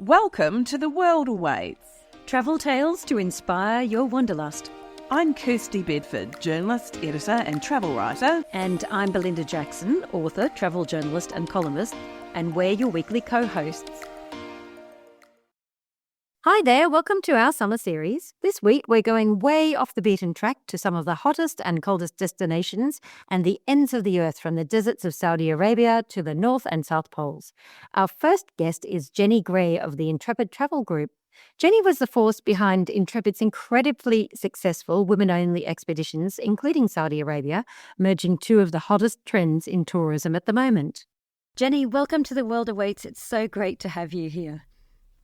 Welcome to The World Awaits. Travel tales to inspire your wanderlust. I'm Kirsty Bedford, journalist, editor and travel writer. And I'm Belinda Jackson, author, travel journalist and columnist, and we're your weekly co-hosts. Hi there, welcome to our summer series. This week we're going way off the beaten track to some of the hottest and coldest destinations and the ends of the earth, from the deserts of Saudi Arabia to the North and South Poles. Our first guest is Jenny Gray of the Intrepid Travel Group. Jenny was the force behind Intrepid's incredibly successful women-only expeditions, including Saudi Arabia, merging two of the hottest trends in tourism at the moment. Jenny, welcome to The World Awaits. It's so great to have you here.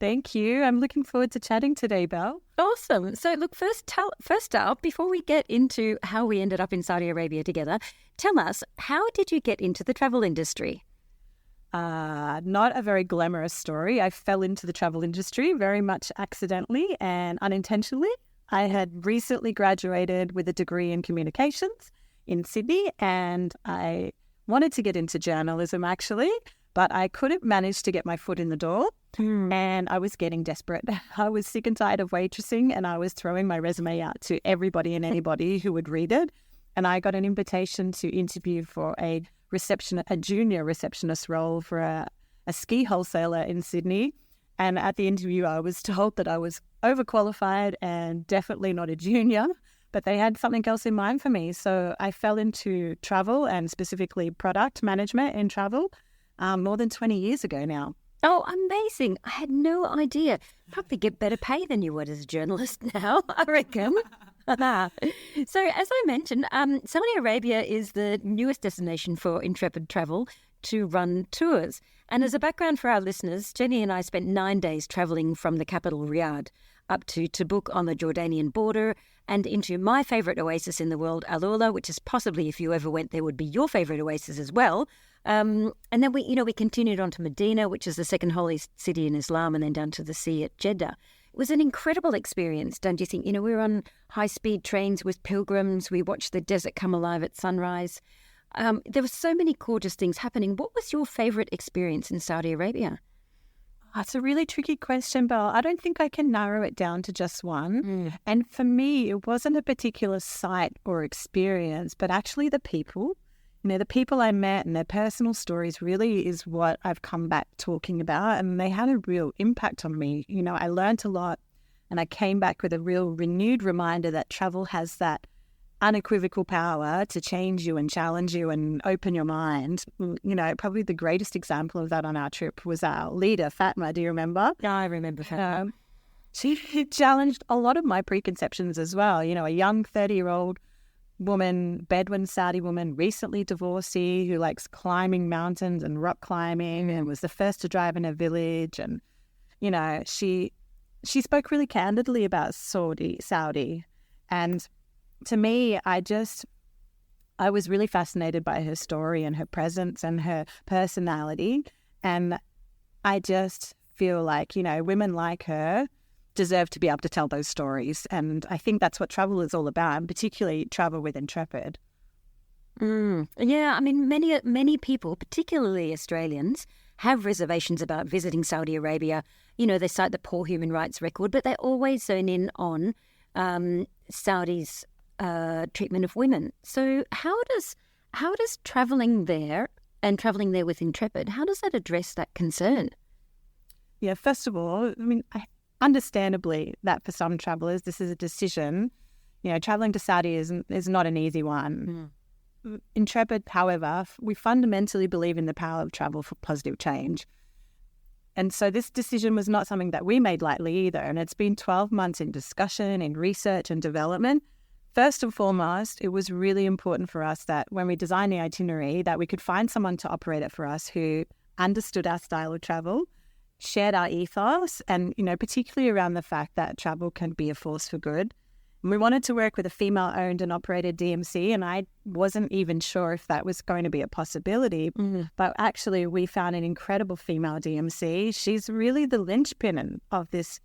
Thank you. I'm looking forward to chatting today, Belle. Awesome. So look, first up, before we get into how we ended up in Saudi Arabia together, tell us, how did you get into the travel industry? Not a very glamorous story. I fell into the travel industry very much accidentally and unintentionally. I had recently graduated with a degree in communications in Sydney, and I wanted to get into journalism actually, but I couldn't manage to get my foot in the door. And I was getting desperate. I was sick and tired of waitressing, and I was throwing my resume out to everybody and anybody who would read it. And I got an invitation to interview for a junior receptionist role for a ski wholesaler in Sydney. And at the interview, I was told that I was overqualified and definitely not a junior, but they had something else in mind for me. So I fell into travel, and specifically product management in travel, more than 20 years ago now. Oh, amazing. I had no idea. Probably get better pay than you would as a journalist now, I reckon. So as I mentioned, Saudi Arabia is the newest destination for Intrepid Travel to run tours. And as a background for our listeners, Jenny and I spent 9 days travelling from the capital, Riyadh, up to Tabuk on the Jordanian border and into my favourite oasis in the world, Al Ula, which is possibly, if you ever went there, would be your favourite oasis as well. And then we continued on to Medina, which is the second holiest city in Islam, and then down to the sea at Jeddah. It was an incredible experience, don't you think? We were on high-speed trains with pilgrims. We watched the desert come alive at sunrise. There were so many gorgeous things happening. What was your favourite experience in Saudi Arabia? That's a really tricky question, Belle. I don't think I can narrow it down to just one. And for me, it wasn't a particular site or experience, but actually the people. The people I met and their personal stories really is what I've come back talking about, and they had a real impact on me. I learned a lot, and I came back with a real renewed reminder that travel has that unequivocal power to change you and challenge you and open your mind. Probably the greatest example of that on our trip was our leader, Fatma. Do you remember? Yeah, I remember Fatma. She challenged a lot of my preconceptions as well. A young 30-year-old woman, Bedouin Saudi woman, recently divorcee, who likes climbing mountains and rock climbing, and was the first to drive in her village. And she spoke really candidly about Saudi, and to me, I was really fascinated by her story and her presence and her personality, and I just feel like women like her deserve to be able to tell those stories. And I think that's what travel is all about, and particularly travel with Intrepid. Yeah, many people, particularly Australians, have reservations about visiting Saudi Arabia. They cite the poor human rights record, but they always zone in on Saudi's treatment of women. So how does travelling there and travelling there with Intrepid, how does that address that concern? Yeah, first of all, understandably, that for some travellers, this is a decision. Travelling to Saudi is not an easy one. Intrepid, however, we fundamentally believe in the power of travel for positive change. And so this decision was not something that we made lightly either. And it's been 12 months in discussion, in research and development. First and foremost, it was really important for us that when we designed the itinerary, that we could find someone to operate it for us who understood our style of travel, shared our ethos, and, particularly around the fact that travel can be a force for good. And we wanted to work with a female-owned and operated DMC, and I wasn't even sure if that was going to be a possibility. But actually, we found an incredible female DMC. She's really the linchpin of this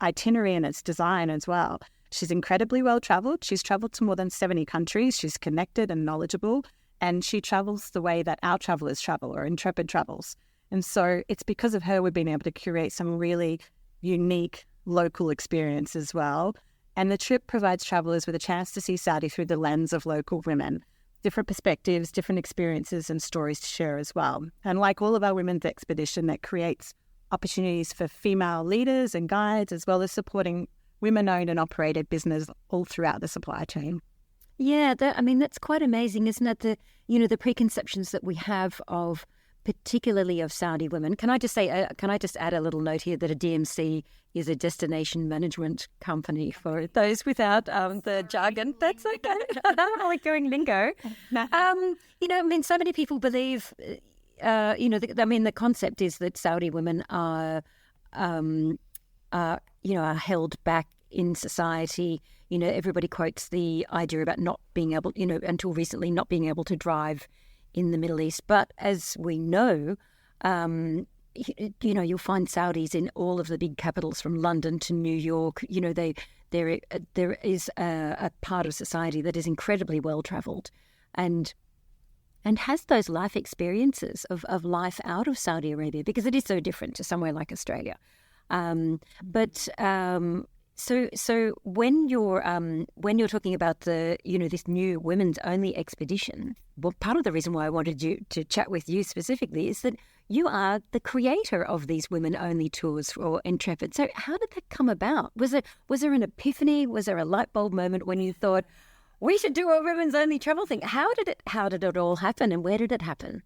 itinerary and its design as well. She's incredibly well-travelled. She's travelled to more than 70 countries. She's connected and knowledgeable, and she travels the way that our travellers travel, or Intrepid travels. And so it's because of her we've been able to curate some really unique local experience as well. And the trip provides travellers with a chance to see Saudi through the lens of local women, different perspectives, different experiences and stories to share as well. And like all of our women's expedition, that creates opportunities for female leaders and guides, as well as supporting women-owned and operated business all throughout the supply chain. Yeah, that's quite amazing, isn't it? The preconceptions that we have of, particularly of Saudi women. Can I just add a little note here that a DMC is a destination management company for those without the jargon. That's okay. Like going lingo. So many people believe, the concept is that Saudi women are held back in society. Everybody quotes the idea about not being able, until recently, not being able to drive in the Middle East. But as we know, you'll find Saudis in all of the big capitals, from London to New York. There is a part of society that is incredibly well travelled, and has those life experiences of life out of Saudi Arabia, because it is so different to somewhere like Australia. So when you're talking about this new women's only expedition, well, part of the reason why I wanted to chat with you specifically is that you are the creator of these women only tours for Intrepid. So how did that come about? Was there an epiphany? Was there a light bulb moment when you thought we should do a women's only travel thing? How did it all happen, and where did it happen?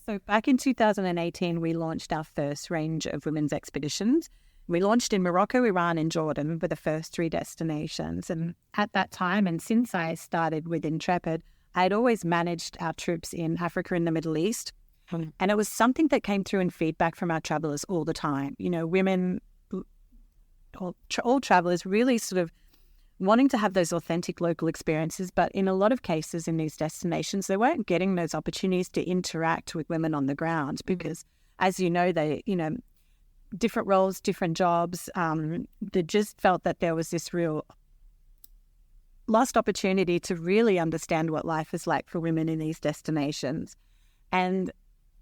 So back in 2018, we launched our first range of women's expeditions. We launched in Morocco, Iran and Jordan were the first 3 destinations. And at that time, and since I started with Intrepid, I'd always managed our trips in Africa and the Middle East. And it was something that came through in feedback from our travellers all the time. Women, all travellers really sort of wanting to have those authentic local experiences, but in a lot of cases in these destinations, they weren't getting those opportunities to interact with women on the ground because, as you know, different roles, different jobs. They just felt that there was this real lost opportunity to really understand what life is like for women in these destinations. And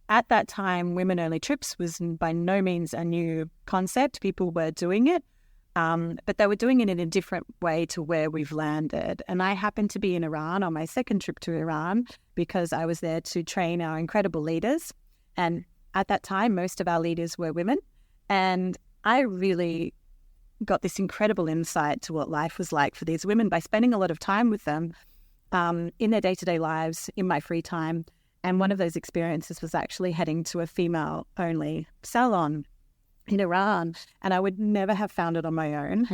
at that time, women-only trips was by no means a new concept. People were doing it, but they were doing it in a different way to where we've landed. And I happened to be in Iran on my second trip to Iran because I was there to train our incredible leaders. And at that time, most of our leaders were women. And I really got this incredible insight to what life was like for these women by spending a lot of time with them in their day-to-day lives, in my free time. And one of those experiences was actually heading to a female-only salon in Iran. And I would never have found it on my own.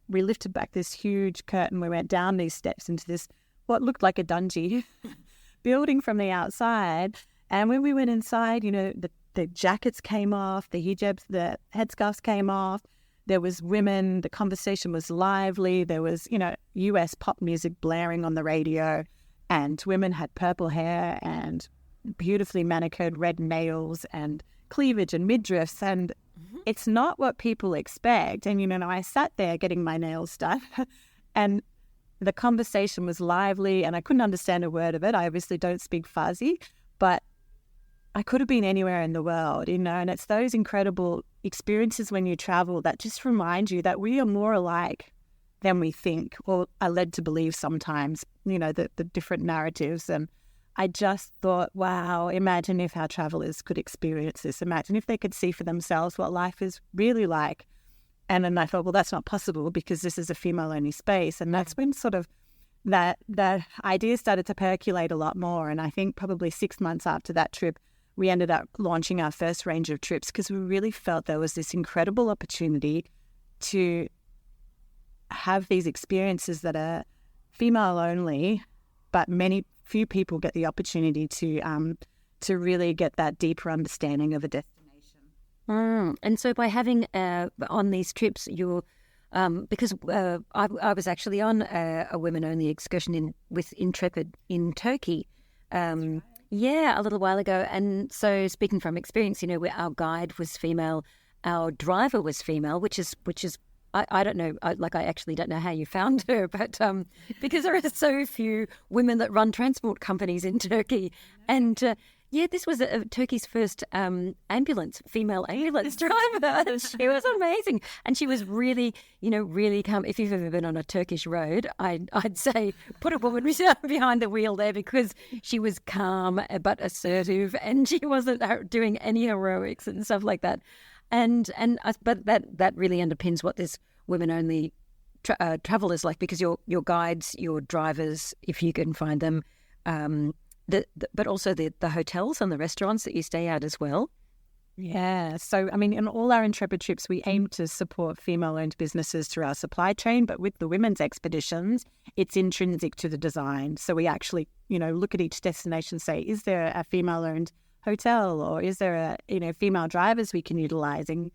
We lifted back this huge curtain. We went down these steps into this, what looked like a dungeon building from the outside. And when we went inside, the jackets came off, the hijabs, the headscarves came off. There was women. The conversation was lively. There was, US pop music blaring on the radio, and women had purple hair and beautifully manicured red nails and cleavage and midriffs. And it's not what people expect. And, I sat there getting my nails done and the conversation was lively and I couldn't understand a word of it. I obviously don't speak Farsi, but I could have been anywhere in the world, and it's those incredible experiences when you travel that just remind you that we are more alike than we think or are led to believe sometimes, the different narratives. And I just thought, wow, imagine if our travelers could experience this. Imagine if they could see for themselves what life is really like. And then I thought, well, that's not possible because this is a female-only space. And that's when sort of that idea started to percolate a lot more. And I think probably 6 months after that trip, we ended up launching our first range of trips because we really felt there was this incredible opportunity to have these experiences that are female only, but few people get the opportunity to really get that deeper understanding of a destination. And so by having on these trips, you're because I was actually on a women-only excursion with Intrepid in Turkey. Yeah, a little while ago. And so speaking from experience, where our guide was female, our driver was female, which is I don't know, I actually don't know how you found her, but because there are so few women that run transport companies in Turkey. And, Yeah, this was Turkey's first female ambulance driver. She was amazing. And she was really, really calm. If you've ever been on a Turkish road, I'd say put a woman behind the wheel there, because she was calm but assertive, and she wasn't doing any heroics and stuff like that. But that really underpins what this women-only travel is like, because your guides, your drivers, if you can find them, but also the hotels and the restaurants that you stay at as well. Yeah. So, I mean, in all our Intrepid trips, we aim to support female-owned businesses through our supply chain. But with the women's expeditions, it's intrinsic to the design. So we actually, look at each destination, say, is there a female-owned hotel, or is there female drivers we can utilize? And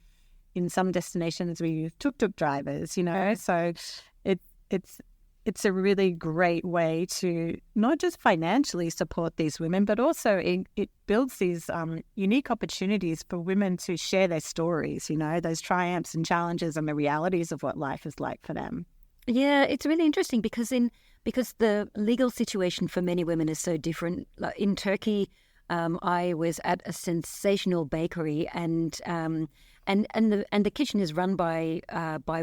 in some destinations, we use tuk-tuk drivers, So it's a really great way to not just financially support these women, but also it builds these unique opportunities for women to share their stories, those triumphs and challenges and the realities of what life is like for them. Yeah, it's really interesting because the legal situation for many women is so different. Like in Turkey, I was at a sensational bakery, and the kitchen is run by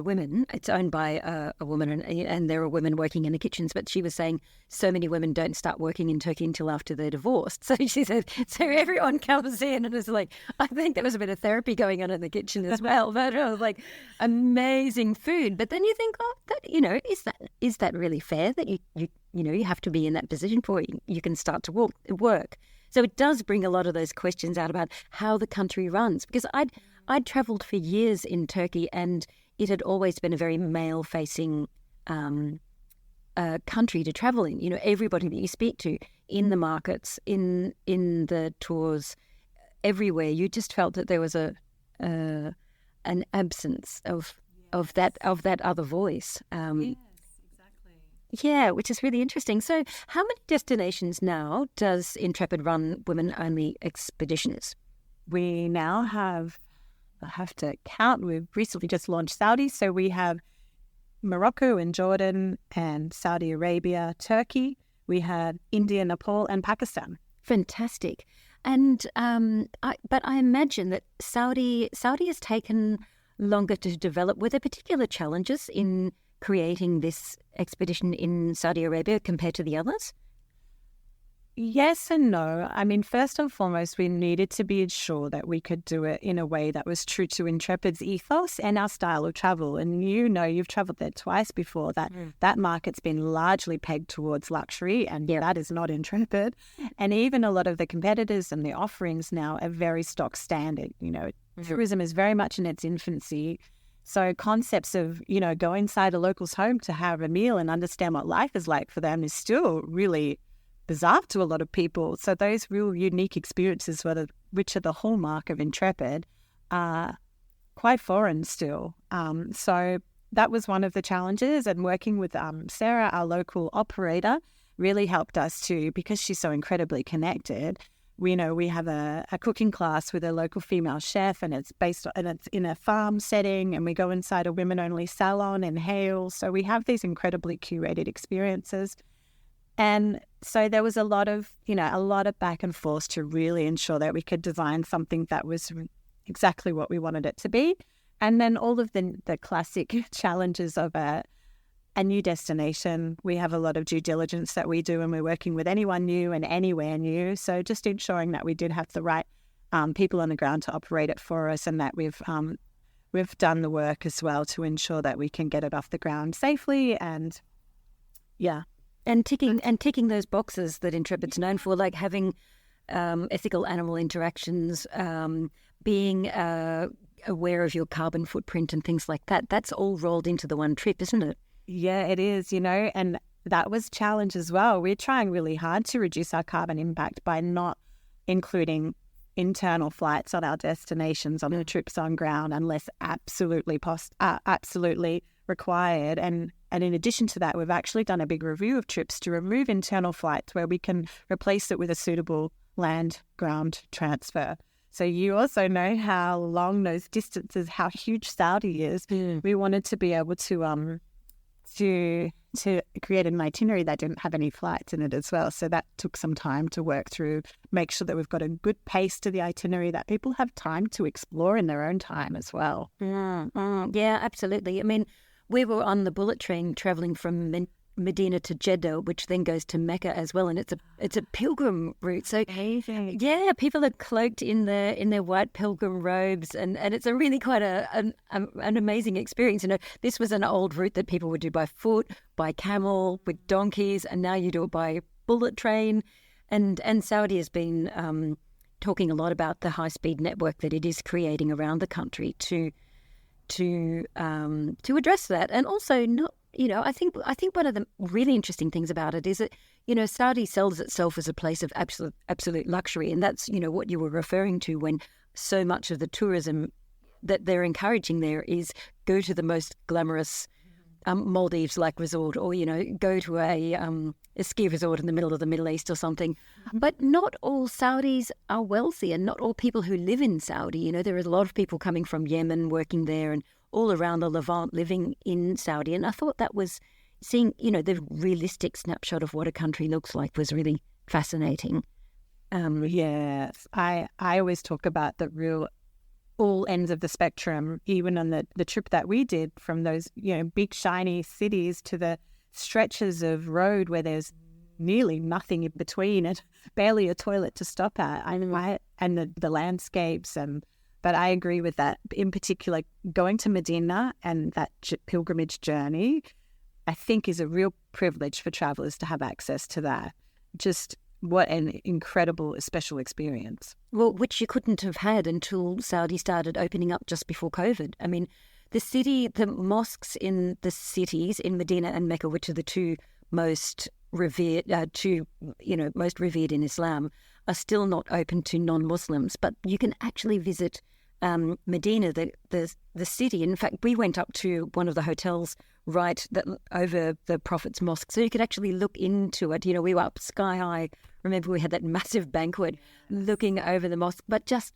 women. It's owned by a woman, and there are women working in the kitchens. But she was saying so many women don't start working in Turkey until after they're divorced. So she said, so everyone comes in, and it's like, I think there was a bit of therapy going on in the kitchen as well. But it was like amazing food. But then you think, is that really fair that you have to be in that position before you can start to work? So it does bring a lot of those questions out about how the country runs, because I'd travelled for years in Turkey, and it had always been a very male-facing country to travel in. Everybody that you speak to in the markets, in the tours, everywhere, you just felt that there was an absence of that other voice. Yes, exactly. Yeah, which is really interesting. So how many destinations now does Intrepid run women-only expeditions? We now have, I have to count, we've recently just launched Saudi. So we have Morocco and Jordan and Saudi Arabia, Turkey. We have India, Nepal and Pakistan. Fantastic. And but I imagine that Saudi has taken longer to develop. Were there particular challenges in creating this expedition in Saudi Arabia compared to the others? Yes and no. I mean, first and foremost, we needed to be sure that we could do it in a way that was true to Intrepid's ethos and our style of travel. And you've travelled there twice before. That market's been largely pegged towards luxury, and that is not Intrepid. And even a lot of the competitors and the offerings now are very stock standard. Tourism is very much in its infancy. So concepts of, go inside a local's home to have a meal and understand what life is like for them is still really bizarre to a lot of people. So those real unique experiences, which are the hallmark of Intrepid, are quite foreign still. So that was one of the challenges, and working with Sarah, our local operator, really helped us too, because she's so incredibly connected. We have a cooking class with a local female chef, and it's in a farm setting, and we go inside a women-only salon in Hale. So we have these incredibly curated experiences. And so there was a lot of back and forth to really ensure that we could design something that was exactly what we wanted it to be. And then all of the classic challenges of a new destination. We have a lot of due diligence that we do, and we're working with anyone new and anywhere new. So just ensuring that we did have the right people on the ground to operate it for us, and that we've done the work as well to ensure that we can get it off the ground safely. And ticking those boxes that Intrepid's known for, like having ethical animal interactions, being aware of your carbon footprint and things like that. That's all rolled into the one trip, isn't it? Yeah, it is, and that was a challenge as well. We're trying really hard to reduce our carbon impact by not including internal flights on our destinations, on our trips on ground, unless absolutely required. And in addition to that, we've actually done a big review of trips to remove internal flights where we can replace it with a suitable land-ground transfer. So you also know how long those distances, how huge Saudi is. We wanted to be able to to create an itinerary that didn't have any flights in it as well. So that took some time to work through, make sure that we've got a good pace to the itinerary, that people have time to explore in their own time as well. Yeah, absolutely. I mean, we were on the bullet train traveling from Medina to Jeddah, which then goes to Mecca as well, and it's a pilgrim route. So yeah, people are cloaked in their white pilgrim robes, and it's a really quite an amazing experience. You know, this was an old route that people would do by foot, by camel, with donkeys, and now you do it by bullet train. And Saudi has been talking a lot about the high speed network that it is creating around the country to address that, and also not. You know, I think one of the really interesting things about it is that, you know, Saudi sells itself as a place of absolute luxury, and that's, you know, what you were referring to when so much of the tourism that they're encouraging there is go to the most glamorous Maldives-like resort, or, you know, go to a ski resort in the middle of the Middle East or something. But not all Saudis are wealthy, and not all people who live in Saudi. You know, there are a lot of people coming from Yemen working there, and all around the Levant living in Saudi. And I thought that was seeing, you know, the realistic snapshot of what a country looks like was really fascinating. Yes, I always talk about the real all ends of the spectrum, even on the trip that we did, from those, you know, big shiny cities to the stretches of road where there's nearly nothing in between and barely a toilet to stop at. And the landscapes But I agree with that. In particular, going to Medina and that pilgrimage journey, I think, is a real privilege for travellers to have access to that. Just what an incredible, special experience. Well, which you couldn't have had until Saudi started opening up just before COVID. I mean, the mosques in the cities in Medina and Mecca, which are the two most revered, most revered in Islam, are still not open to non-Muslims. But you can actually visit Medina, the city. In fact, we went up to one of the hotels right over the Prophet's Mosque, so you could actually look into it. You know, we were up sky high. Remember, we had that massive banquet looking over the mosque. But just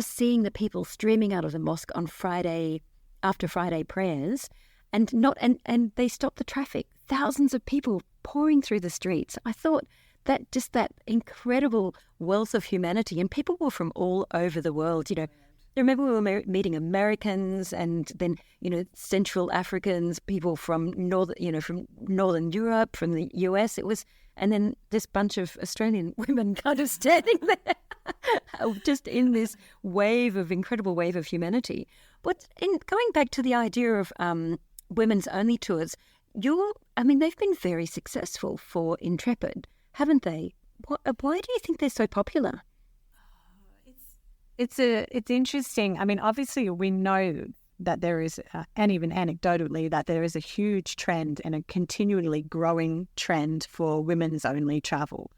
seeing the people streaming out of the mosque on Friday after Friday prayers, and they stopped the traffic. Thousands of people pouring through the streets. I thought that incredible wealth of humanity, and people were from all over the world. You know, I remember we were meeting Americans, and then, you know, Central Africans, people from Northern Europe, from the US. And then this bunch of Australian women kind of standing there, just in this incredible wave of humanity. But going back to the idea of women's only tours, they've been very successful for Intrepid, haven't they? Why do you think they're so popular? It's interesting. I mean, obviously we know that there is, and even anecdotally, that there is a huge trend and a continually growing trend for women's only travel.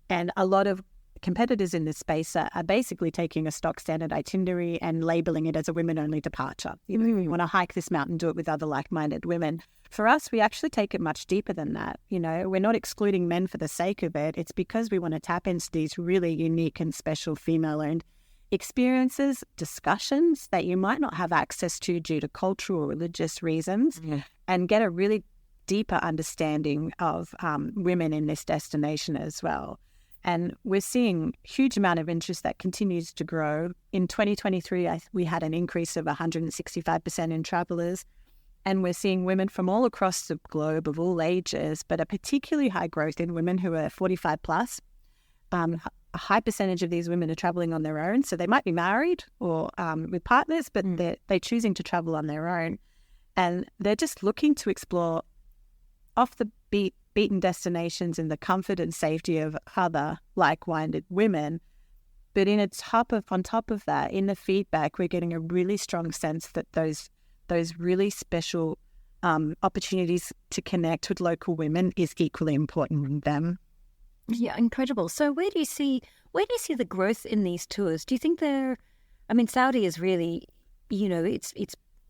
And a lot of competitors in this space are basically taking a stock standard itinerary and labeling it as a women-only departure. You want to hike this mountain, do it with other like-minded women. For us, we actually take it much deeper than that. You know, we're not excluding men for the sake of it. It's because we want to tap into these really unique and special female-owned experiences, discussions that you might not have access to due to cultural or religious reasons, and get a really deeper understanding of women in this destination as well. And we're seeing a huge amount of interest that continues to grow. In 2023, we had an increase of 165% in travellers, and we're seeing women from all across the globe of all ages, but a particularly high growth in women who are 45 plus. A high percentage of these women are travelling on their own, so they might be married or with partners, but they're choosing to travel on their own, and they're just looking to explore off the beaten destinations in the comfort and safety of other like-minded women. But on top of that, in the feedback, we're getting a really strong sense that those really special opportunities to connect with local women is equally important to them. Yeah, incredible. So where do you see the growth in these tours? Do you think Saudi is really, you know, it's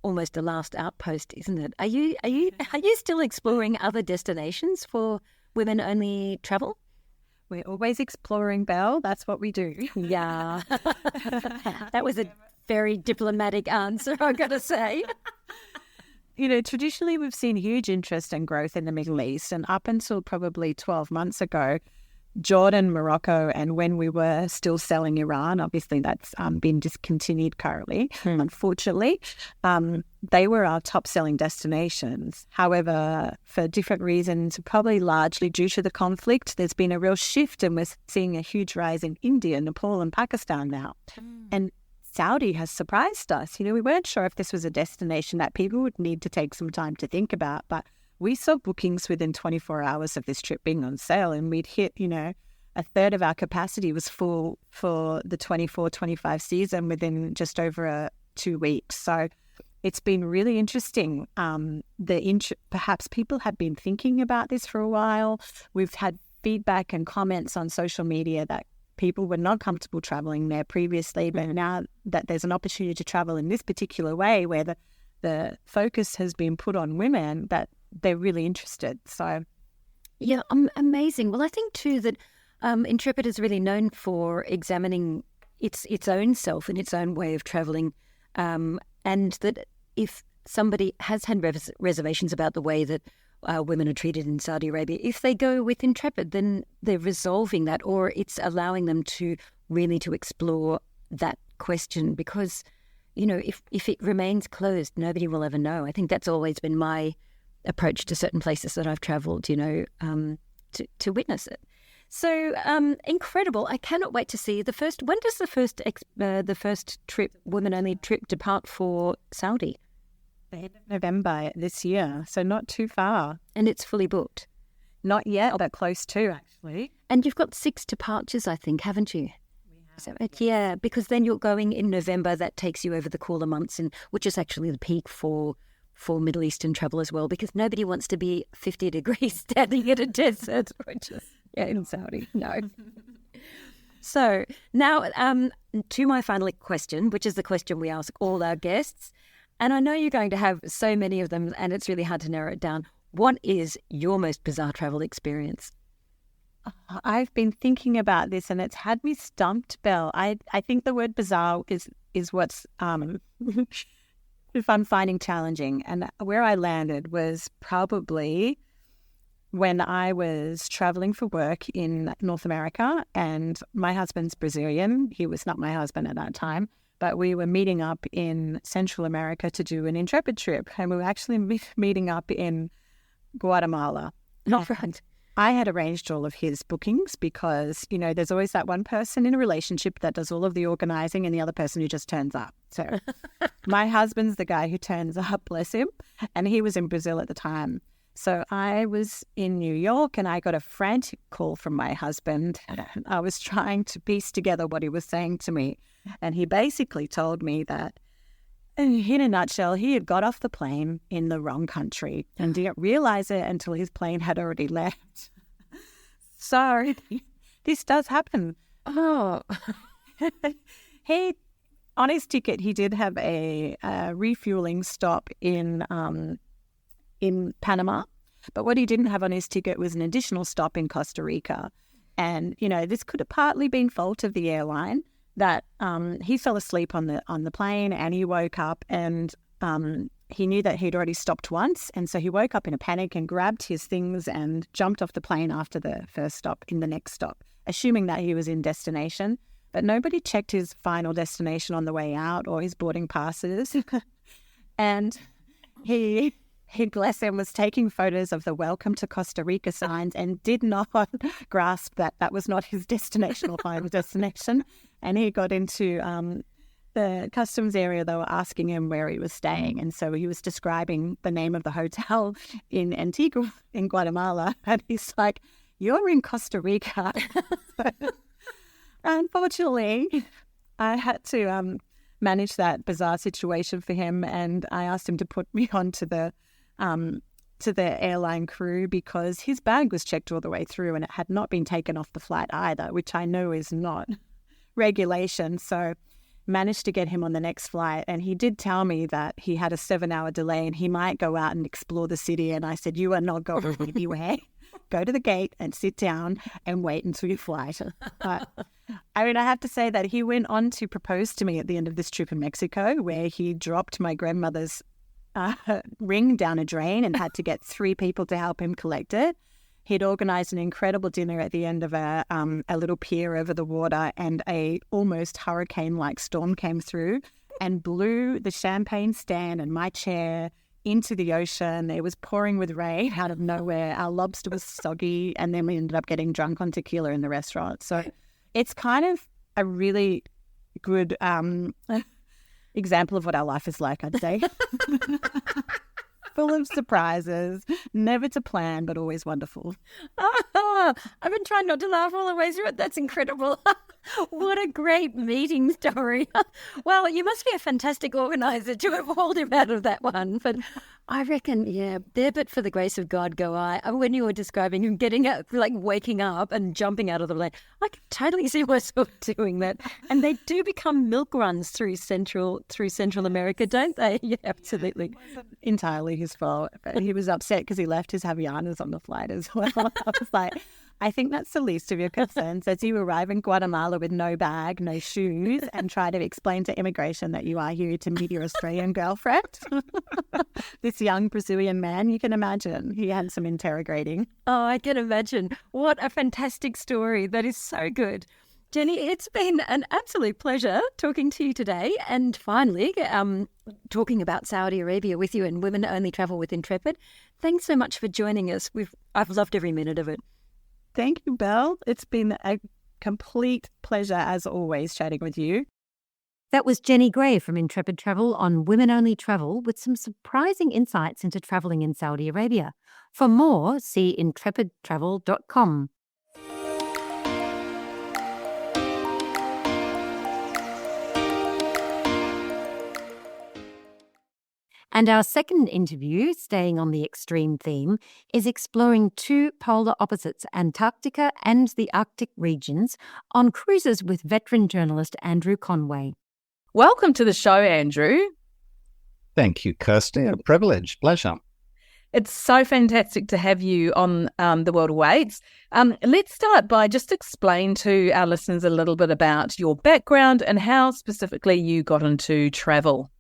almost the last outpost, isn't it? Are you still exploring other destinations for women only travel? We're always exploring, Belle. That's what we do. Yeah. That was a very diplomatic answer, I've got to say. traditionally we've seen huge interest and growth in the Middle East, and up until probably 12 months ago, Jordan, Morocco, and when we were still selling Iran, obviously that's been discontinued currently, unfortunately, they were our top selling destinations. However, for different reasons, probably largely due to the conflict, there's been a real shift, and we're seeing a huge rise in India, Nepal and Pakistan now. And Saudi has surprised us. We weren't sure if this was a destination that people would need to take some time to think about, but we saw bookings within 24 hours of this trip being on sale, and we'd hit, a third of our capacity was full for the 24-25 season within just over 2 weeks. So it's been really interesting. Perhaps people have been thinking about this for a while. We've had feedback and comments on social media that people were not comfortable traveling there previously, but now that there's an opportunity to travel in this particular way where the focus has been put on women, that they're really interested. So, yeah, amazing. Well, I think too that Intrepid is really known for examining its own self and its own way of travelling, and that if somebody has had reservations about the way that women are treated in Saudi Arabia, if they go with Intrepid, then they're resolving that, or it's allowing them to really to explore that question, because if it remains closed, nobody will ever know. I think that's always been my approach to certain places that I've travelled, to witness it. So incredible! I cannot wait to see the first. When does the first trip, women-only trip, depart for Saudi? The end of November this year, so not too far. And it's fully booked? Not yet, but close to, actually. And you've got 6 departures, I think, haven't you? We have. Yeah, because then you're going in November. That takes you over the cooler months, which is actually the peak for Middle Eastern travel as well, because nobody wants to be 50 degrees standing at a desert, which is in Saudi. No. So now to my final question, which is the question we ask all our guests. And I know you're going to have so many of them, and it's really hard to narrow it down. What is your most bizarre travel experience? I've been thinking about this, and it's had me stumped, Belle. I think the word bizarre is what's if I'm finding challenging. And where I landed was probably when I was traveling for work in North America, and my husband's Brazilian. He was not my husband at that time, but we were meeting up in Central America to do an Intrepid trip, and we were actually meeting up in Guatemala. Not right. I had arranged all of his bookings because, there's always that one person in a relationship that does all of the organising and the other person who just turns up. So my husband's the guy who turns up, bless him, and he was in Brazil at the time. So I was in New York, and I got a frantic call from my husband. I was trying to piece together what he was saying to me, and he basically told me that, in a nutshell, he had got off the plane in the wrong country and didn't realise it until his plane had already left. So this does happen. Oh. On his ticket, he did have a refueling stop in Panama, but what he didn't have on his ticket was an additional stop in Costa Rica. And, this could have partly been fault of the airline, that he fell asleep on the plane, and he woke up, and he knew that he'd already stopped once, and so he woke up in a panic and grabbed his things and jumped off the plane after the first stop in the next stop, assuming that he was in destination. But nobody checked his final destination on the way out or his boarding passes. And he, bless him, was taking photos of the welcome to Costa Rica signs and did not grasp that that was not his destination or final destination. And he got into the customs area. They were asking him where he was staying. And so he was describing the name of the hotel in Antigua in Guatemala. And he's like, "You're in Costa Rica." Unfortunately, I had to manage that bizarre situation for him. And I asked him to put me on to the airline crew, because his bag was checked all the way through and it had not been taken off the flight either, which I know is not regulation. So managed to get him on the next flight, and he did tell me that he had a 7-hour delay and he might go out and explore the city. And I said, "You are not going anywhere. Go to the gate and sit down and wait until your flight." But I have to say that he went on to propose to me at the end of this trip in Mexico, where he dropped my grandmother's ring down a drain and had to get 3 people to help him collect it. He'd organised an incredible dinner at the end of a little pier over the water, and a almost hurricane-like storm came through and blew the champagne stand and my chair into the ocean. It was pouring with rain out of nowhere. Our lobster was soggy, and then we ended up getting drunk on tequila in the restaurant. So it's kind of a really good example of what our life is like, I'd say. Full of surprises, never to plan, but always wonderful. I've been trying not to laugh all the way through it. That's incredible. What a great meeting story. Well, you must be a fantastic organizer to have hauled him out of that one. But I reckon, there but for the grace of God go I. When you were describing him getting up, like waking up and jumping out of the plane, I could totally see myself doing that. And they do become milk runs through Central America, don't they? Yeah, absolutely. It wasn't entirely his fault. But he was upset because he left his Havaianas on the flight as well. I was like, I think that's the least of your concerns as you arrive in Guatemala with no bag, no shoes, and try to explain to immigration that you are here to meet your Australian girlfriend. This young Brazilian man, you can imagine, he had some interrogating. Oh, I can imagine. What a fantastic story. That is so good. Jenny, it's been an absolute pleasure talking to you today, and finally talking about Saudi Arabia with you and Women Only Travel with Intrepid. Thanks so much for joining us. I've loved every minute of it. Thank you, Belle. It's been a complete pleasure, as always, chatting with you. That was Jenny Gray from Intrepid Travel on Women Only Travel, with some surprising insights into travelling in Saudi Arabia. For more, see intrepidtravel.com. And our second interview, staying on the extreme theme, is exploring 2 polar opposites, Antarctica and the Arctic regions, on cruises with veteran journalist Andrew Conway. Welcome to the show, Andrew. Thank you, Kirsty. A privilege, pleasure. It's so fantastic to have you on The World Awaits. Let's start by just explain to our listeners a little bit about your background and how specifically you got into travel.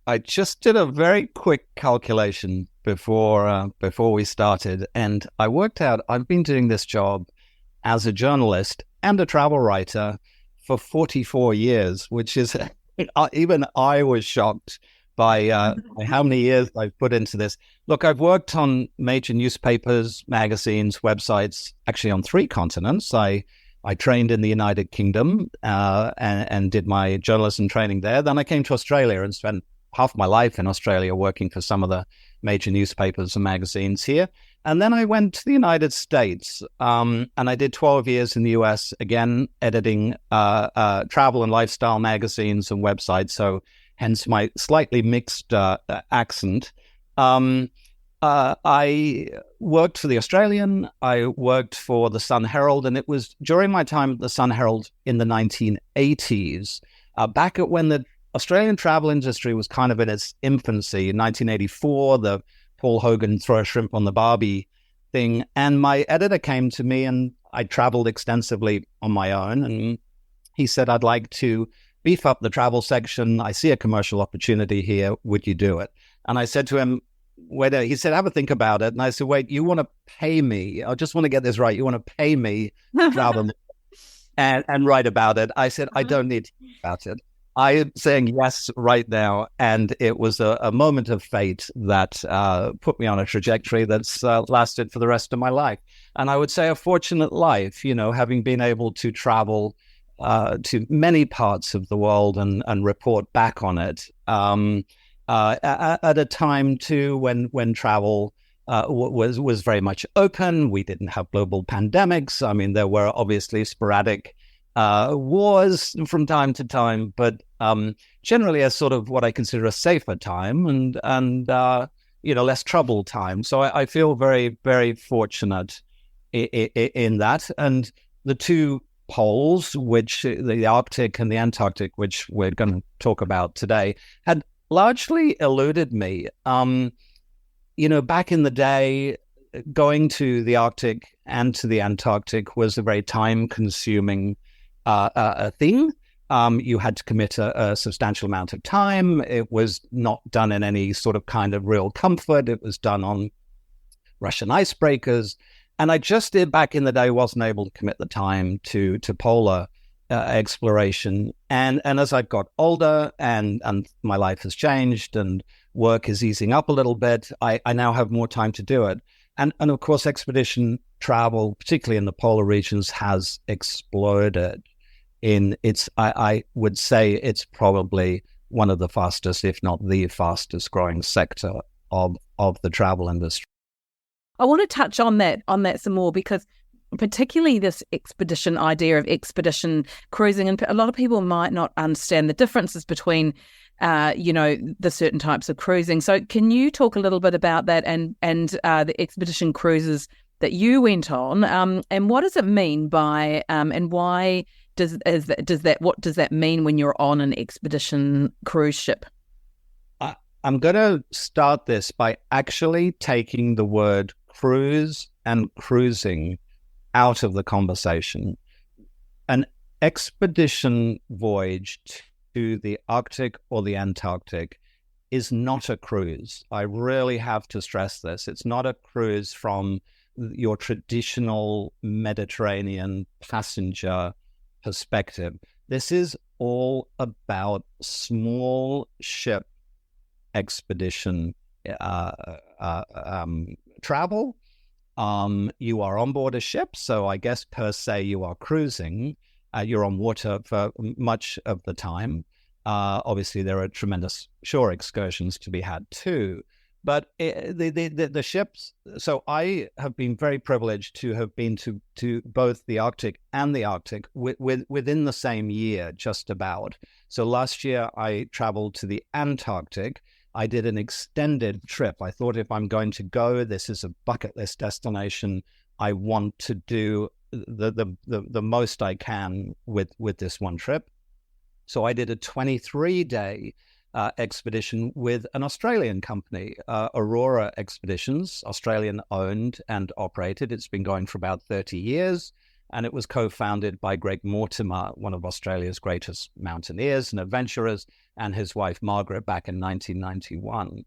I just did a very quick calculation before we started, and I worked out I've been doing this job as a journalist and a travel writer for 44 years, which is, even I was shocked by how many years I've put into this. Look, I've worked on major newspapers, magazines, websites, actually on 3 continents. I trained in the United Kingdom and did my journalism training there. Then I came to Australia and spent half my life in Australia working for some of the major newspapers and magazines here. And then I went to the United States and I did 12 years in the US, again, editing travel and lifestyle magazines and websites. So hence my slightly mixed accent. I worked for the Australian, I worked for the Sun Herald, and it was during my time at the Sun Herald in the 1980s, back at when the Australian travel industry was kind of in its infancy. In 1984, the Paul Hogan throw a shrimp on the Barbie thing. And my editor came to me, and I traveled extensively on my own. And he said, I'd like to beef up the travel section. I see a commercial opportunity here. Would you do it? And I said to him, wait, he said, have a think about it. And I said, wait, you want to pay me? I just want to get this right. You want to pay me to travel and write about it? I said, I don't need to think about it. I am saying yes right now, and it was a moment of fate that put me on a trajectory that's lasted for the rest of my life. And I would say a fortunate life, having been able to travel to many parts of the world and report back on it at a time too when travel was very much open. We didn't have global pandemics. I mean, there were obviously sporadic wars from time to time, but generally a sort of what I consider a safer time and less troubled time. So I feel very, very fortunate in that. And the 2 poles, which the Arctic and the Antarctic, which we're going to talk about today, had largely eluded me. Back in the day, going to the Arctic and to the Antarctic was a very time-consuming thing. You had to commit a substantial amount of time. It was not done in any sort of kind of real comfort. It was done on Russian icebreakers. And I just did back in the day, wasn't able to commit the time to polar exploration. And as I've got older and my life has changed and work is easing up a little bit, I now have more time to do it. And of course, expedition travel, particularly in the polar regions, has exploded. I would say it's probably one of the fastest, if not the fastest growing sector of the travel industry. I want to touch on that some more, because particularly this expedition idea of expedition cruising, and a lot of people might not understand the differences between the certain types of cruising. So can you talk a little bit about that and the expedition cruises that you went on, and what does it mean by and why what does that mean when you're on an expedition cruise ship? I'm going to start this by actually taking the word cruise and cruising out of the conversation. An expedition voyage to the Arctic or the Antarctic is not a cruise. I really have to stress this. It's not a cruise from your traditional Mediterranean passenger perspective. This is all about small ship expedition travel. You are on board a ship, so I guess per se you are cruising. You're on water for much of the time. Obviously, there are tremendous shore excursions to be had too. But the ships, so I have been very privileged to have been to both the Arctic and the Arctic within the same year, just about. So last year I traveled to the Antarctic. I did an extended trip. I thought, if I'm going to go, this is a bucket list destination. I want to do the most I can with this one trip. So I did a 23-day expedition with an Australian company, Aurora Expeditions, Australian owned and operated. It's been going for about 30 years. And it was co-founded by Greg Mortimer, one of Australia's greatest mountaineers and adventurers, and his wife, Margaret, back in 1991.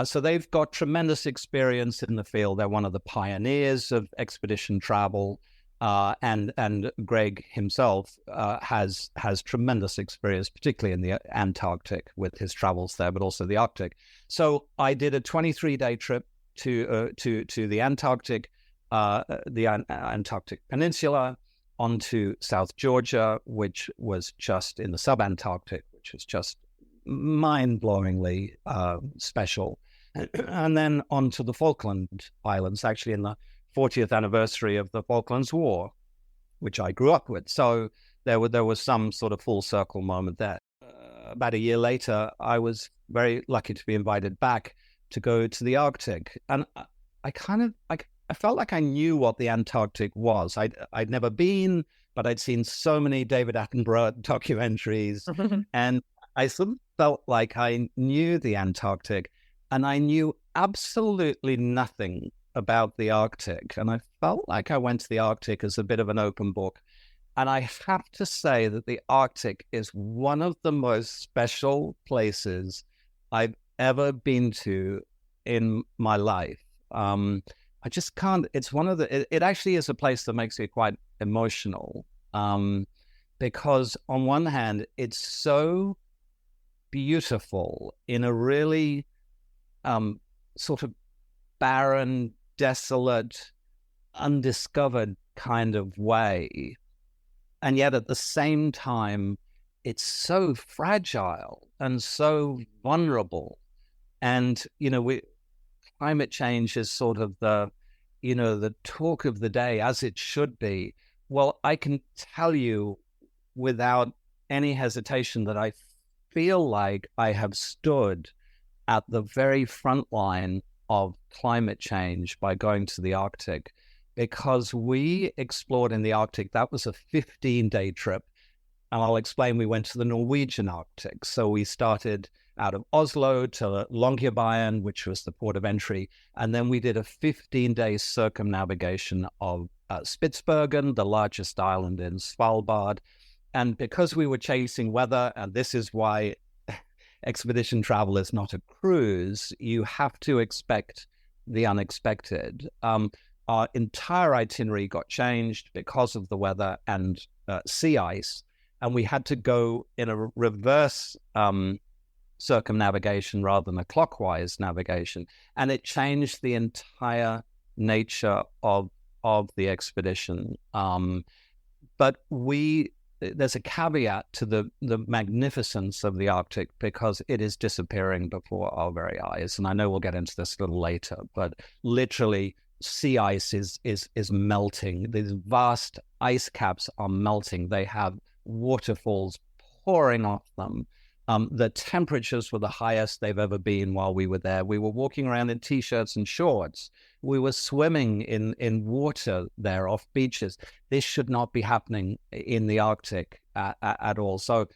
So they've got tremendous experience in the field. They're one of the pioneers of expedition travel. And Greg himself has tremendous experience, particularly in the Antarctic with his travels there, but also the Arctic. So I did a 23-day trip to the Antarctic, Antarctic Peninsula, onto South Georgia, which was just in the subantarctic, which was just mind-blowingly special, and then onto the Falkland Islands, actually in the 40th anniversary of the Falklands War, which I grew up with. So there was some sort of full circle moment there. About a year later, I was very lucky to be invited back to go to the Arctic, and I felt like I knew what the Antarctic was. I'd never been, but I'd seen so many David Attenborough documentaries, and I sort of felt like I knew the Antarctic, and I knew absolutely nothing about the Arctic. And I felt like I went to the Arctic as a bit of an open book. And I have to say that the Arctic is one of the most special places I've ever been to in my life. I just can't, it's one of it actually is a place that makes me quite emotional, because on one hand, it's so beautiful in a really sort of barren, desolate, undiscovered kind of way. And yet at the same time, it's so fragile and so vulnerable. And, climate change is sort of the talk of the day, as it should be. Well, I can tell you without any hesitation that I feel like I have stood at the very front line of climate change by going to the Arctic, because we explored in the Arctic. That was a 15-day trip. And I'll explain, we went to the Norwegian Arctic. So we started out of Oslo to Longyearbyen, which was the port of entry. And then we did a 15-day circumnavigation of Spitsbergen, the largest island in Svalbard. And because we were chasing weather, and this is why expedition travel is not a cruise, you have to expect the unexpected. Our entire itinerary got changed because of the weather and sea ice, and we had to go in a reverse circumnavigation rather than a clockwise navigation, and it changed the entire nature of the expedition. But there's a caveat to the magnificence of the Arctic, because it is disappearing before our very eyes. And I know we'll get into this a little later, but literally sea ice is melting. These vast ice caps are melting. They have waterfalls pouring off them. The temperatures were the highest they've ever been while we were there. We were walking around in T-shirts and shorts. We were swimming in water there off beaches. This should not be happening in the Arctic at all. So,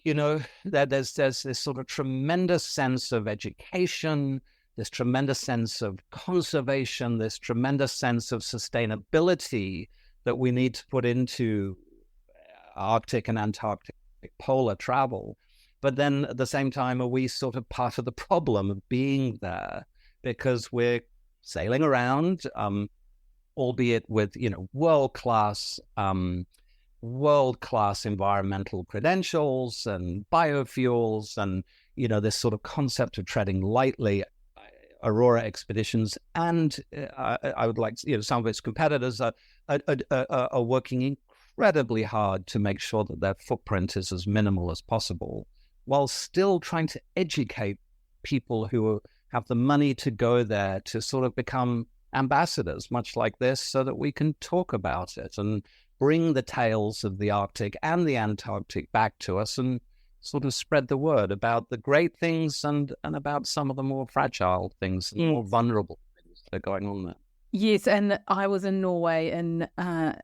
there's this sort of tremendous sense of education, this tremendous sense of conservation, this tremendous sense of sustainability that we need to put into Arctic and Antarctic polar travel. But then at the same time, are we sort of part of the problem of being there, because we're sailing around, albeit with, world-class environmental credentials and biofuels, and, this sort of concept of treading lightly. Aurora Expeditions and I would like to, some of its competitors are working incredibly hard to make sure that their footprint is as minimal as possible, while still trying to educate people who have the money to go there to sort of become ambassadors, much like this, so that we can talk about it and bring the tales of the Arctic and the Antarctic back to us and sort of spread the word about the great things and about some of the more fragile things, and more vulnerable things that are going on there. Yes, and I was in Norway in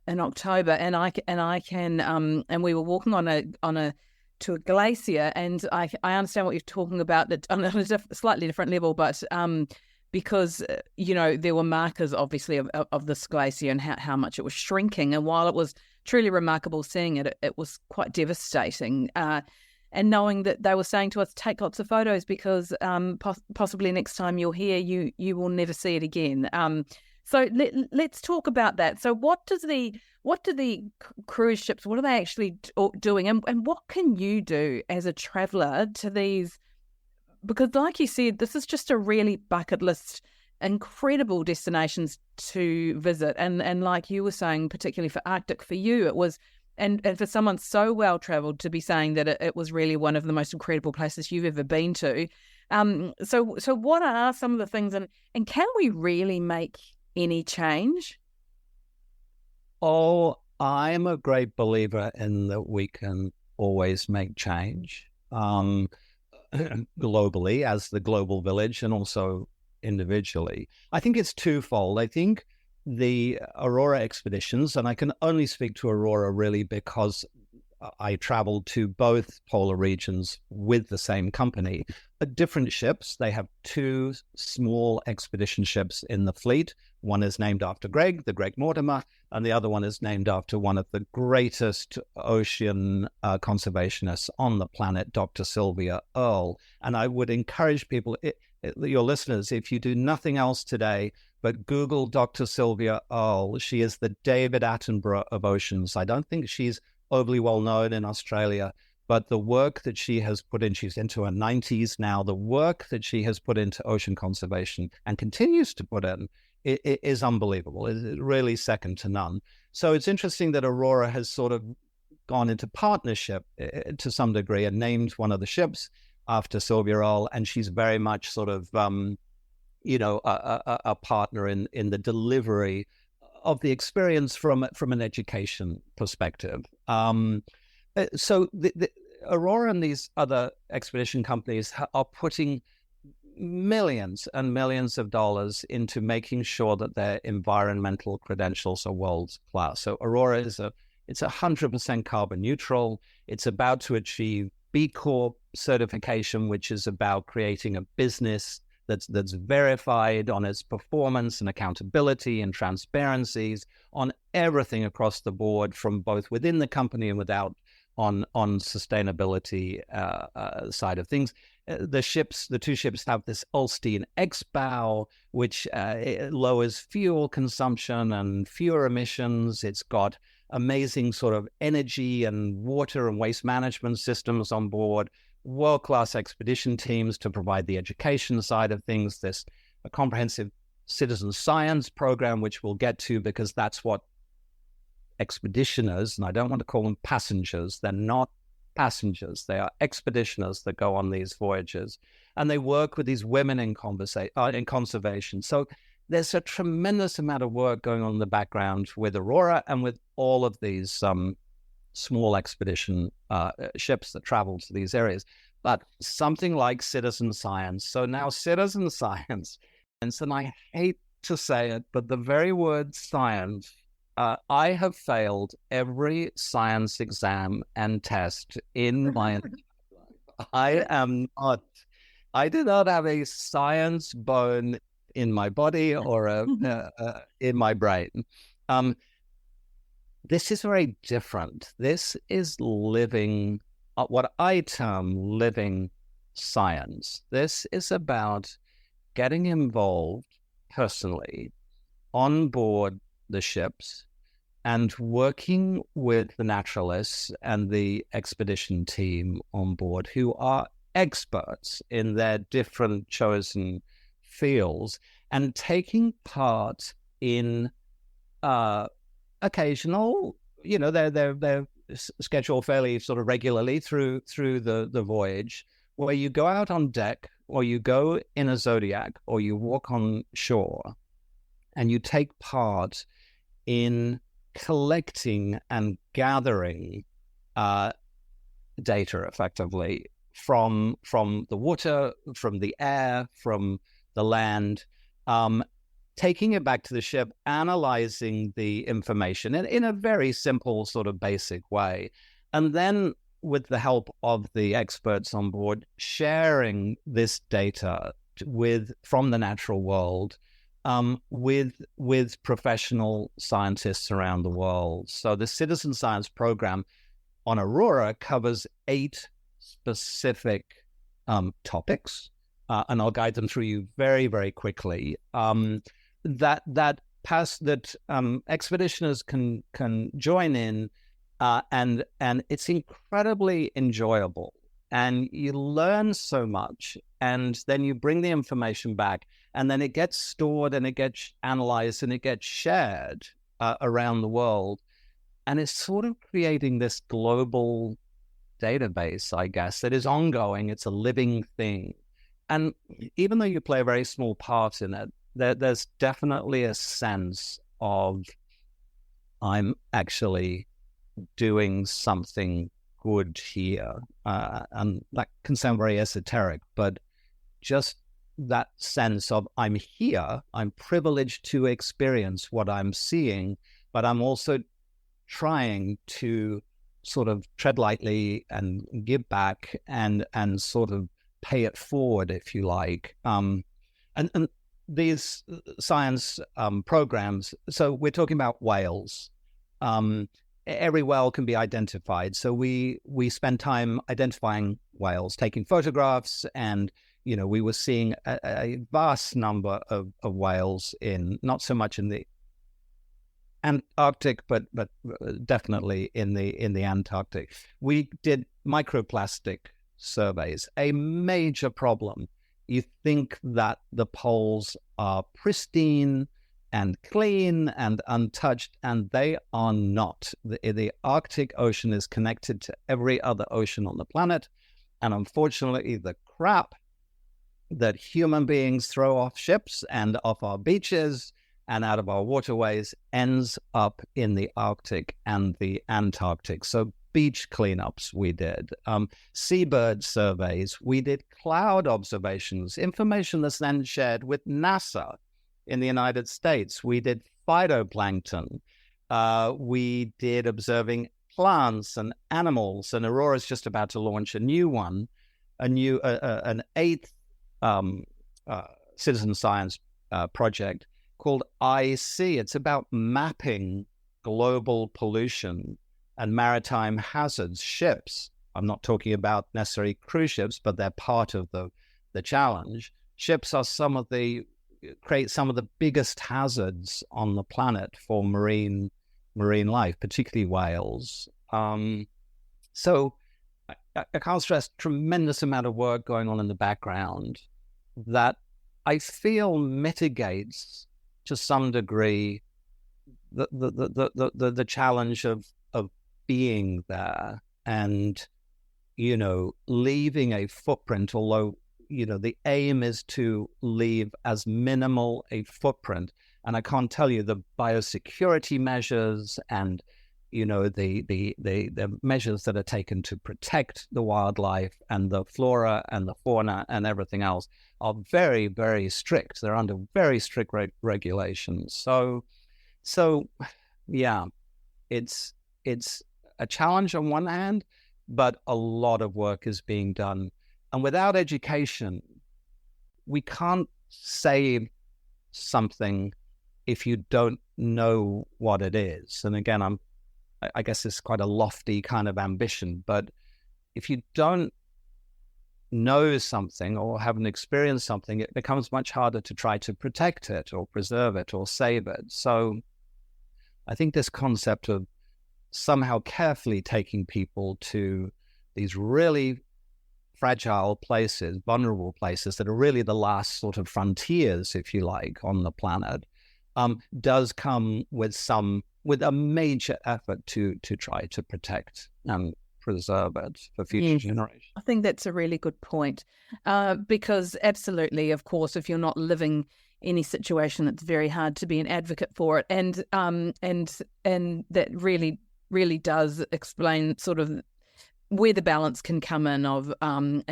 October, and and we were walking to a glacier, and I understand what you're talking about on a slightly different level, but because there were markers obviously of this glacier and how much it was shrinking, and while it was truly remarkable seeing it, it was quite devastating. And knowing that they were saying to us, take lots of photos, because possibly next time you're here, you will never see it again. So let's talk about that. So what do the cruise ships, what are they actually doing, and what can you do as a traveller to these? Because like you said, this is just a really bucket list, incredible destinations to visit. And like you were saying, particularly for Arctic, for you, it was, and for someone so well travelled to be saying that it was really one of the most incredible places you've ever been to. So what are some of the things, and can we really make any change? Oh, I'm a great believer in that we can always make change, globally as the global village, and also individually. I think it's twofold. I think the Aurora expeditions, and I can only speak to Aurora really because I traveled to both polar regions with the same company, different ships. They have two small expedition ships in the fleet. One is named after Greg, the Greg Mortimer, and the other one is named after one of the greatest ocean conservationists on the planet, Dr. Sylvia Earle. And I would encourage people, your listeners, if you do nothing else today, but Google Dr. Sylvia Earle. She is the David Attenborough of oceans. I don't think she's overly well known in Australia, but the work that she has put in, she's into her 90s now, the work that she has put into ocean conservation and continues to put in, it is unbelievable. It's really second to none. So it's interesting that Aurora has sort of gone into partnership to some degree and named one of the ships after Sylvia Earle, and she's very much sort of, a partner in the delivery of the experience from an education perspective. So the Aurora and these other expedition companies are putting millions and millions of dollars into making sure that their environmental credentials are world class. So Aurora it's 100% carbon neutral. It's about to achieve B Corp certification, which is about creating a business that's verified on its performance and accountability and transparencies on everything across the board, from both within the company and without. on sustainability side of things. The two ships have this Ulstein X bow, which lowers fuel consumption and fewer emissions. It's got amazing sort of energy and water and waste management systems on board, world-class expedition teams to provide the education side of things. There's a comprehensive citizen science program, which we'll get to, because that's what expeditioners, and I don't want to call them passengers, they're not passengers, they are expeditioners that go on these voyages, and they work with these women in conservation. So there's a tremendous amount of work going on in the background with Aurora and with all of these small expedition ships that travel to these areas. But something like citizen science. So now citizen science, and I hate to say it, but the very word science, I have failed every science exam and test in my life. I do not have a science bone in my body or in my brain. This is very different. This is living, what I term living science. This is about getting involved personally on board the ships and working with the naturalists and the expedition team on board, who are experts in their different chosen fields, and taking part in occasional, they're scheduled fairly sort of regularly through the voyage, where you go out on deck, or you go in a Zodiac, or you walk on shore, and you take part in collecting and gathering data effectively from the water, from the air, from the land, taking it back to the ship, analyzing the information in a very simple sort of basic way, and then with the help of the experts on board, sharing this data from the natural world with professional scientists around the world. So the citizen science program on Aurora covers 8 specific topics, and I'll guide them through you very, very quickly. That expeditioners can join in, and it's incredibly enjoyable, and you learn so much, and then you bring the information back, and then it gets stored, and it gets analyzed, and it gets shared around the world, and it's sort of creating this global database, I guess, that is ongoing. It's a living thing, and even though you play a very small part in it, there's definitely a sense of, I'm actually doing something good here. And that can sound very esoteric, but just that sense of, I'm here, I'm privileged to experience what I'm seeing, but I'm also trying to sort of tread lightly and give back and sort of pay it forward, if you like. And these science programs, so we're talking about whales. Every whale can be identified. So we spend time identifying whales, taking photographs, and we were seeing a vast number of whales not so much in the Antarctic, but definitely in the Antarctic. We did microplastic surveys, a major problem. You think that the poles are pristine and clean and untouched, and they are not. The Arctic Ocean is connected to every other ocean on the planet, and unfortunately, the crap that human beings throw off ships and off our beaches and out of our waterways ends up in the Arctic and the Antarctic. So beach cleanups we did, seabird surveys, we did cloud observations, information that's then shared with NASA in the United States. We did phytoplankton. We did observing plants and animals, and Aurora's just about to launch an 8th citizen science project called IC. It's about mapping global pollution and maritime hazards, ships. I'm not talking about necessarily cruise ships, but they're part of the challenge. Ships are create some of the biggest hazards on the planet for marine life, particularly whales. So I can't stress tremendous amount of work going on in the background that I feel mitigates to some degree the challenge of being there and, leaving a footprint, although, the aim is to leave as minimal a footprint. And I can't tell you the biosecurity measures and, the measures that are taken to protect the wildlife and the flora and the fauna and everything else are very, very strict. They're under very strict regulations. So yeah, it's a challenge on one hand, but a lot of work is being done. And without education, we can't save something if you don't know what it is. And again, I guess it's quite a lofty kind of ambition, but if you don't know something or haven't experienced something, it becomes much harder to try to protect it or preserve it or save it. So I think this concept of somehow carefully taking people to these really fragile places, vulnerable places that are really the last sort of frontiers, if you like, on the planet, does come with a major effort to try to protect and preserve it for future generations. I think that's a really good point, because absolutely, of course, if you're not living any situation, it's very hard to be an advocate for it, and that really does explain sort of where the balance can come in of and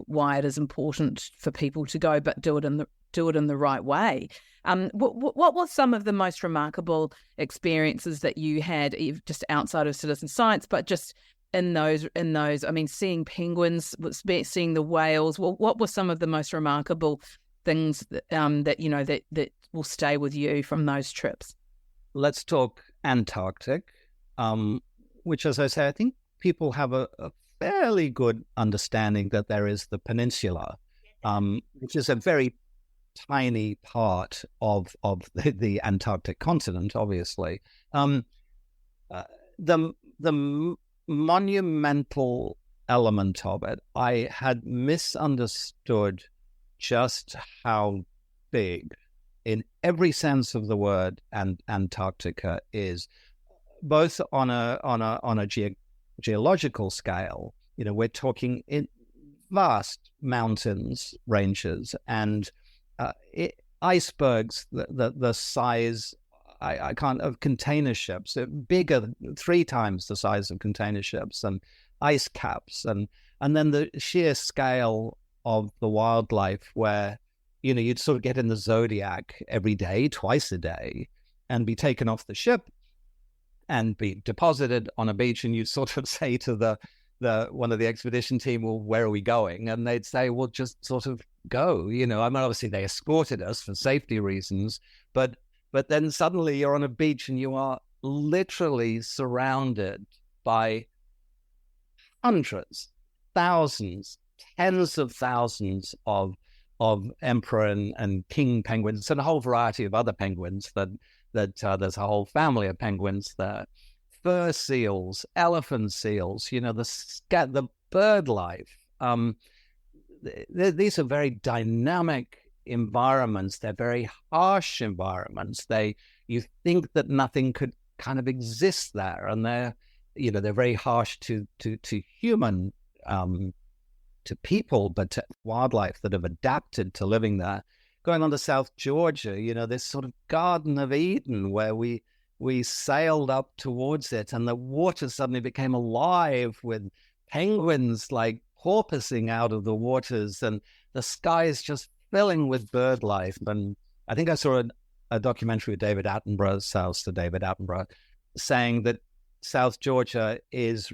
why it is important for people to go, but do it in the right way. What were some of the most remarkable experiences that you had, just outside of citizen science, but just in those? I mean, seeing penguins, seeing the whales. What were some of the most remarkable things that will stay with you from those trips? Let's talk Antarctic, which, as I say, I think people have a fairly good understanding that there is the peninsula, which is a very tiny part of the Antarctic continent, obviously. The monumental element of it, I had misunderstood just how big, in every sense of the word, and Antarctica is, both on a geological scale. We're talking in vast mountains ranges and icebergs, the size I can't of container ships, bigger, 3 times the size of container ships, and ice caps, and then the sheer scale of the wildlife, where you'd sort of get in the zodiac every day, twice a day, and be taken off the ship and be deposited on a beach, and you'd sort of say to the one of the expedition team, well, where are we going? And they'd say, well, just sort of go. I mean, obviously they escorted us for safety reasons, but then suddenly you're on a beach and you are literally surrounded by hundreds, thousands, tens of thousands of emperor and king penguins, and a whole variety of other penguins that there's a whole family of penguins there. Fur seals, elephant seals, the bird life. These are very dynamic environments. They're very harsh environments. You think that nothing could kind of exist there, and they're very harsh to human, to people, but to wildlife that have adapted to living there. Going on to South Georgia, this sort of Garden of Eden where we sailed up towards it, and the water suddenly became alive with penguins like porpoising out of the waters, and the sky is just filling with bird life. And I think I saw a documentary with David Attenborough, saying that South Georgia is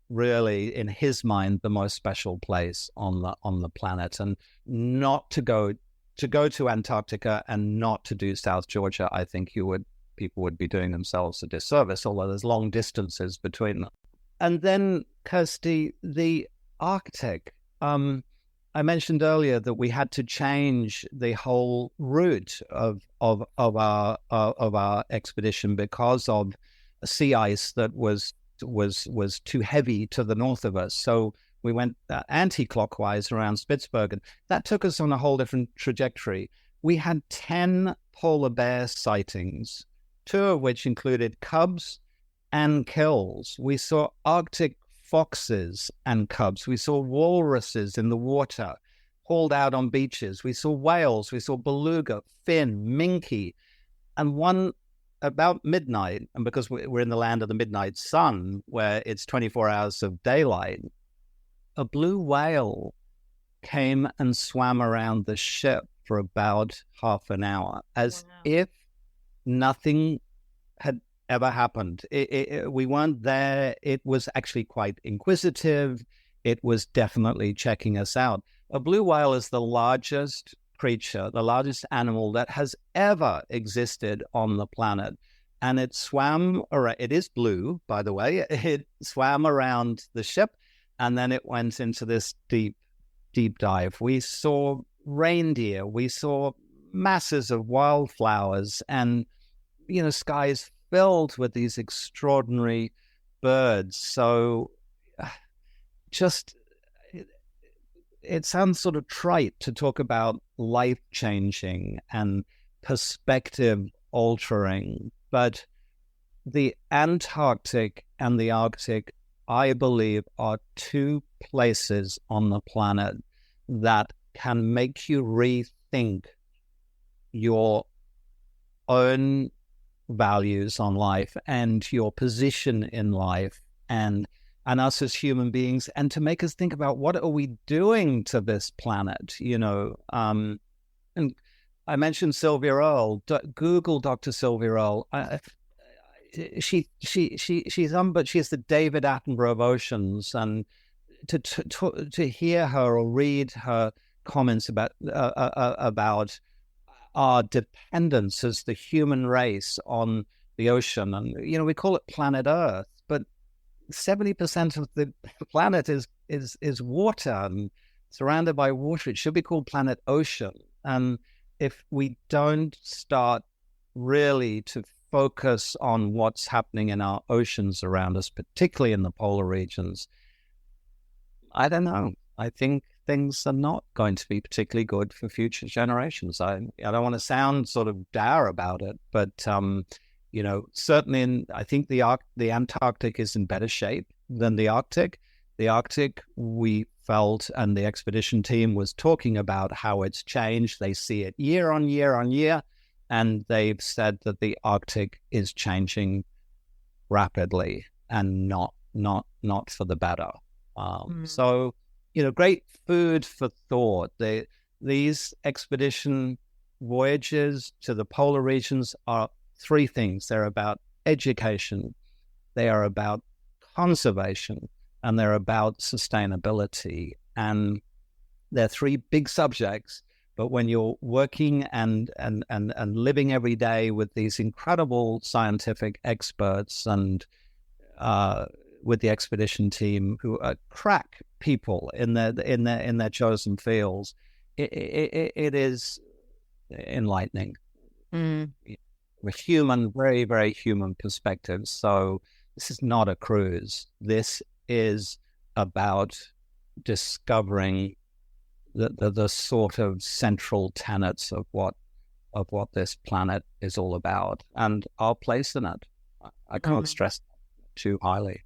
really, in his mind, the most special place on the planet, and not to go to Antarctica and not to do South Georgia, I think you would people would be doing themselves a disservice, although there's long distances between them. And then, Kirsty, the Arctic. I mentioned earlier that we had to change the whole route of our expedition because of sea ice that was too heavy to the north of us. So we went anti-clockwise around Spitsbergen. That took us on a whole different trajectory. We had 10 polar bear sightings, 2 of which included cubs and kills. We saw Arctic foxes and cubs. We saw walruses in the water, hauled out on beaches. We saw whales. We saw beluga, fin, minke. And one about midnight, and because we're in the land of the midnight sun, where it's 24 hours of daylight, a blue whale came and swam around the ship for about half an hour, as if nothing had ever happened. We weren't there. It was actually quite inquisitive. It was definitely checking us out. A blue whale is the largest creature, the largest animal that has ever existed on the planet. And it swam around. It is blue, by the way. It swam around the ship, and then it went into this deep dive. We saw reindeer. We saw masses of wildflowers, and skies filled with these extraordinary birds. So just, it sounds sort of trite to talk about life-changing and perspective-altering, but the Antarctic and the Arctic, I believe, are 2 places on the planet that can make you rethink your own values on life and your position in life and us as human beings, and to make us think about what are we doing to this planet, and I mentioned Sylvia Earle. Google Dr. Sylvia Earle. She's but she's the David Attenborough of oceans, and to hear her or read her comments about our dependence as the human race on the ocean, and we call it planet Earth, but 70% of the planet is water and surrounded by water. It should be called planet ocean. And if we don't start really to focus on what's happening in our oceans around us, particularly in the polar regions, I don't know. I think things are not going to be particularly good for future generations. I don't want to sound sort of dour about it, but certainly I think the Antarctic is in better shape than the Arctic. The Arctic, we felt, and the expedition team was talking about how it's changed. They see it year on year on year, and they've said that the Arctic is changing rapidly and not for the better. So, great food for thought. These expedition voyages to the polar regions are 3 things. They're about education, they are about conservation, and they're about sustainability. And they're 3 big subjects. But when you're working and living every day with these incredible scientific experts and with the expedition team who are crack people in their chosen fields, it is enlightening. With human, very, very human perspectives. So this is not a cruise. This is about discovering the sort of central tenets of what this planet is all about and our place in it. I can't stress that too highly.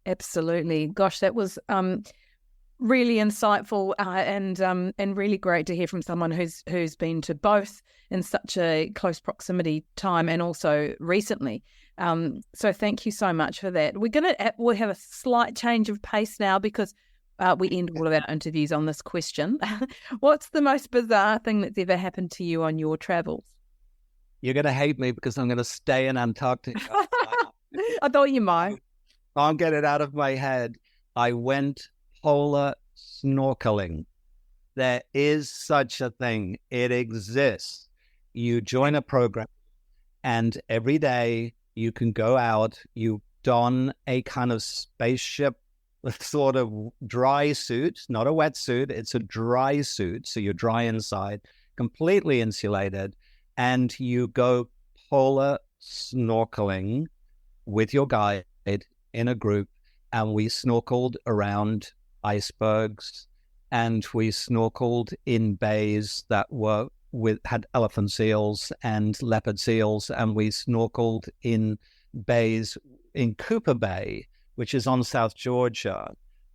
Absolutely. Gosh, that was really insightful and really great to hear from someone who's been to both in such a close proximity time and also recently. So thank you so much for that. We'll have a slight change of pace now because we end all of our interviews on this question. What's the most bizarre thing that's ever happened to you on your travels? You're going to hate me because I'm going to stay in Antarctica. I thought you might. Can't get it out of my head. I went polar snorkeling. There is such a thing. It exists. You join a program And every day you can go out, you don a kind of spaceship sort of dry suit, not a wetsuit, it's a dry suit. So you're dry inside, completely insulated, and you go polar snorkeling with your guide in a group. And we snorkeled around icebergs, and we snorkeled in bays that had elephant seals and leopard seals, and we snorkeled in bays in Cooper Bay, which is on South Georgia.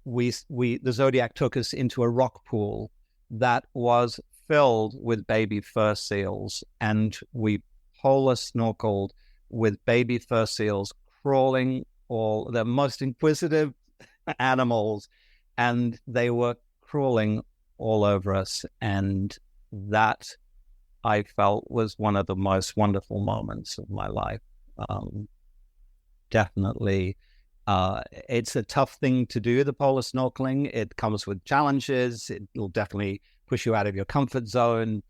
The Zodiac took us into a rock pool that was filled with baby fur seals, and we polar snorkeled with baby fur seals crawling, all the most inquisitive animals, and they were crawling all over us. And that, I felt, was one of the most wonderful moments of my life. Definitely. It's a tough thing to do, the polar snorkeling. It comes with challenges. It will definitely push you out of your comfort zone,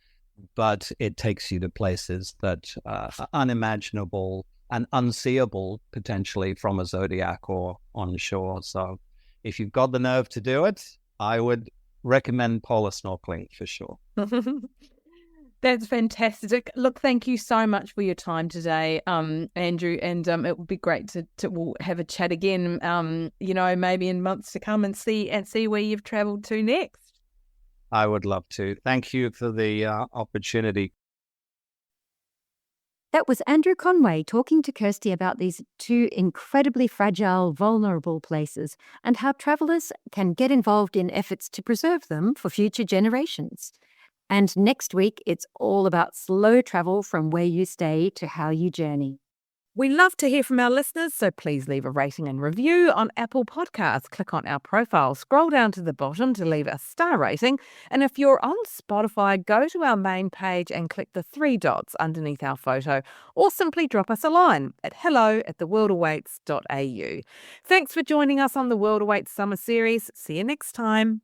but it takes you to places that are unimaginable and unseeable potentially from a Zodiac or on shore. So if you've got the nerve to do it, I would recommend polar snorkeling for sure. That's fantastic. Look, thank you so much for your time today, Andrew. And it would be great to we'll have a chat again, maybe in months to come and see where you've travelled to next. I would love to. Thank you for the opportunity. That was Andrew Conway talking to Kirsty about these two incredibly fragile, vulnerable places and how travellers can get involved in efforts to preserve them for future generations. And next week, it's all about slow travel from where you stay to how you journey. We love to hear from our listeners, so please leave a rating and review on Apple Podcasts. Click on our profile, scroll down to the bottom to leave a star rating. And if you're on Spotify, go to our main page and click the 3 dots underneath our photo, or simply drop us a line at hello@theworldawaits.au. Thanks for joining us on the World Awaits Summer Series. See you next time.